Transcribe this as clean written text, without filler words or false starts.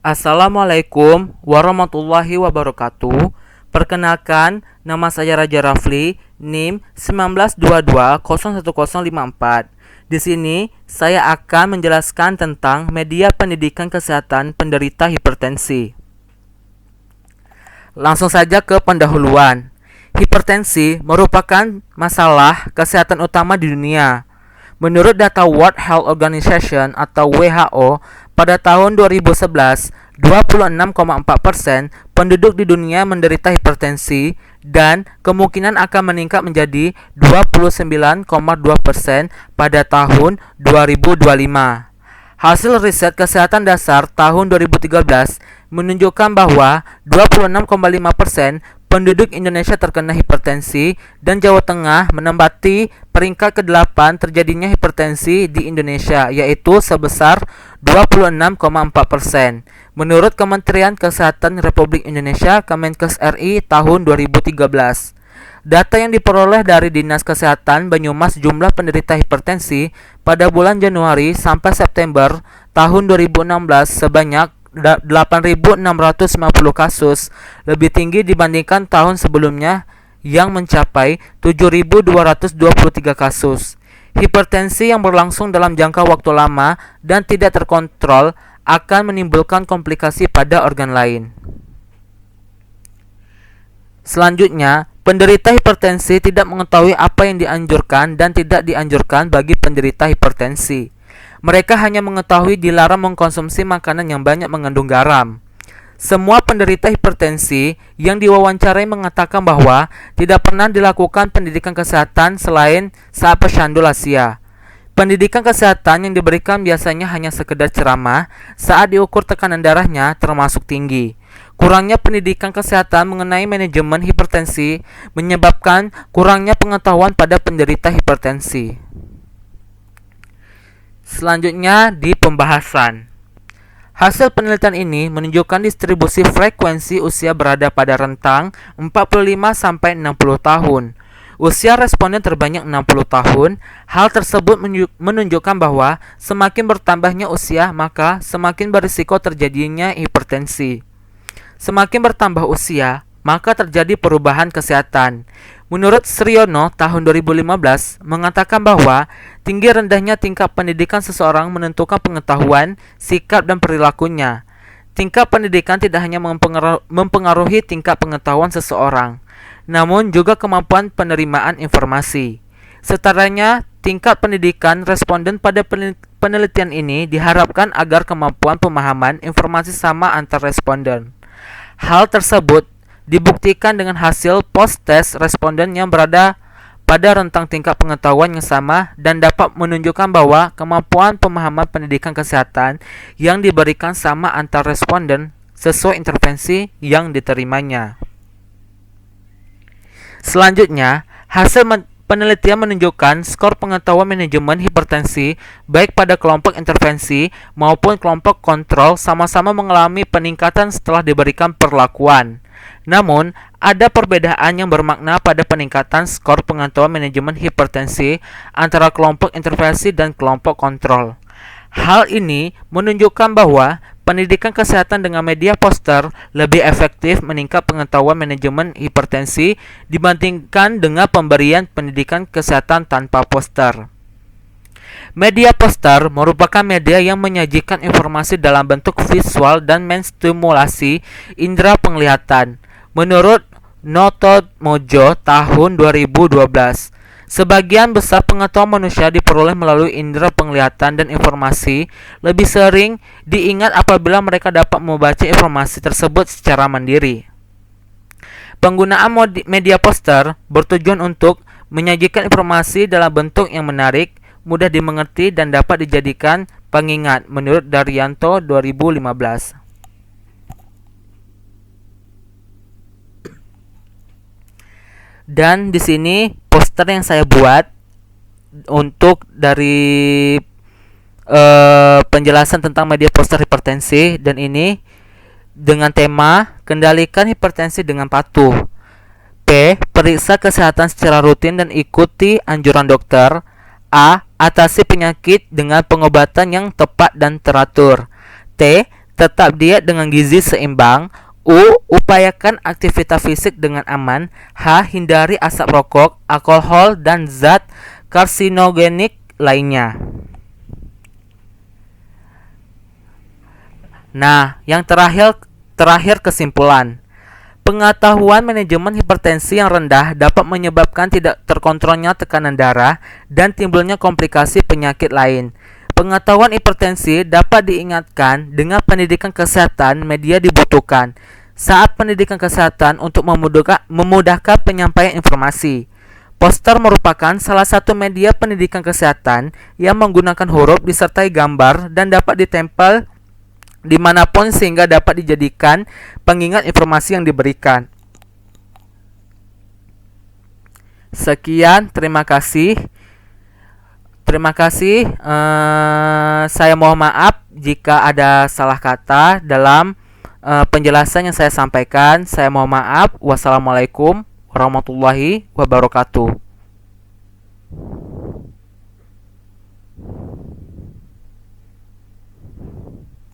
Assalamualaikum warahmatullahi wabarakatuh. Perkenalkan, nama saya Raja Rafli, NIM 1922011054. Di sini saya akan menjelaskan tentang media pendidikan kesehatan penderita hipertensi. Langsung saja ke pendahuluan. Hipertensi merupakan masalah kesehatan utama di dunia. Menurut data World Health Organization atau WHO, pada tahun 2011, 26,4% penduduk di dunia menderita hipertensi dan kemungkinan akan meningkat menjadi 29,2% pada tahun 2025. Hasil riset kesehatan dasar tahun 2013 menunjukkan bahwa 26,5% penduduk Indonesia terkena hipertensi dan Jawa Tengah menempati peringkat ke-8 terjadinya hipertensi di Indonesia, yaitu sebesar 26,4%. Menurut Kementerian Kesehatan Republik Indonesia Kemenkes RI tahun 2013. Data yang diperoleh dari Dinas Kesehatan Banyumas jumlah penderita hipertensi pada bulan Januari sampai September tahun 2016 sebanyak 8.650 kasus, lebih tinggi dibandingkan tahun sebelumnya yang mencapai 7.223 kasus. Hipertensi yang berlangsung dalam jangka waktu lama dan tidak terkontrol akan menimbulkan komplikasi pada organ lain. Selanjutnya, penderita hipertensi tidak mengetahui apa yang dianjurkan dan tidak dianjurkan bagi penderita hipertensi. Mereka hanya mengetahui dilarang mengkonsumsi makanan yang banyak mengandung garam. Semua penderita hipertensi yang diwawancarai mengatakan bahwa tidak pernah dilakukan pendidikan kesehatan selain saat pecandu lansia. Pendidikan kesehatan yang diberikan biasanya hanya sekedar ceramah saat diukur tekanan darahnya termasuk tinggi. Kurangnya pendidikan kesehatan mengenai manajemen hipertensi menyebabkan kurangnya pengetahuan pada penderita hipertensi. Selanjutnya di pembahasan. Hasil penelitian ini menunjukkan distribusi frekuensi usia berada pada rentang 45-60 tahun. Usia responden terbanyak 60 tahun. Hal tersebut menunjukkan bahwa semakin bertambahnya usia, maka semakin berisiko terjadinya hipertensi. Semakin bertambah usia, maka terjadi perubahan kesehatan. Menurut Sriono tahun 2015 mengatakan bahwa tinggi rendahnya tingkat pendidikan seseorang menentukan pengetahuan, sikap, dan perilakunya. Tingkat pendidikan tidak hanya mempengaruhi tingkat pengetahuan seseorang, namun juga kemampuan penerimaan informasi. Setaranya, tingkat pendidikan responden pada penelitian ini diharapkan agar kemampuan pemahaman informasi sama antar responden. Hal tersebut dibuktikan dengan hasil post-test responden yang berada pada rentang tingkat pengetahuan yang sama dan dapat menunjukkan bahwa kemampuan pemahaman pendidikan kesehatan yang diberikan sama antar responden sesuai intervensi yang diterimanya. Selanjutnya, hasil penelitian menunjukkan skor pengetahuan manajemen hipertensi baik pada kelompok intervensi maupun kelompok kontrol sama-sama mengalami peningkatan setelah diberikan perlakuan. Namun, ada perbedaan yang bermakna pada peningkatan skor pengetahuan manajemen hipertensi antara kelompok intervensi dan kelompok kontrol. Hal ini menunjukkan bahwa pendidikan kesehatan dengan media poster lebih efektif meningkat pengetahuan manajemen hipertensi dibandingkan dengan pemberian pendidikan kesehatan tanpa poster. Media poster merupakan media yang menyajikan informasi dalam bentuk visual dan menstimulasi indera penglihatan. Menurut Noto Mojo tahun 2012, sebagian besar pengetahuan manusia diperoleh melalui indera penglihatan dan informasi lebih sering diingat apabila mereka dapat membaca informasi tersebut secara mandiri. Penggunaan media poster bertujuan untuk menyajikan informasi dalam bentuk yang menarik, mudah dimengerti, dan dapat dijadikan pengingat, menurut Daryanto 2015. Dan di sini poster yang saya buat untuk dari penjelasan tentang media poster hipertensi, dan ini dengan tema kendalikan hipertensi dengan patuh. P. Periksa kesehatan secara rutin dan ikuti anjuran dokter. A. Atasi penyakit dengan pengobatan yang tepat dan teratur. T. Tetap diet dengan gizi seimbang. U. Upayakan aktivitas fisik dengan aman. H. Hindari asap rokok, alkohol, dan zat karsinogenik lainnya. Nah, yang terakhir kesimpulan. Pengetahuan manajemen hipertensi yang rendah dapat menyebabkan tidak terkontrolnya tekanan darah dan timbulnya komplikasi penyakit lain. Pengetahuan hipertensi dapat diingatkan dengan pendidikan kesehatan media dibutuhkan saat pendidikan kesehatan untuk memudahkan penyampaian informasi. Poster merupakan salah satu media pendidikan kesehatan yang menggunakan huruf disertai gambar dan dapat ditempel dimanapun sehingga dapat dijadikan pengingat informasi yang diberikan. Sekian, terima kasih. Saya mohon maaf jika ada salah kata dalam penjelasan yang saya sampaikan. Saya mohon maaf. Wassalamualaikum warahmatullahi wabarakatuh.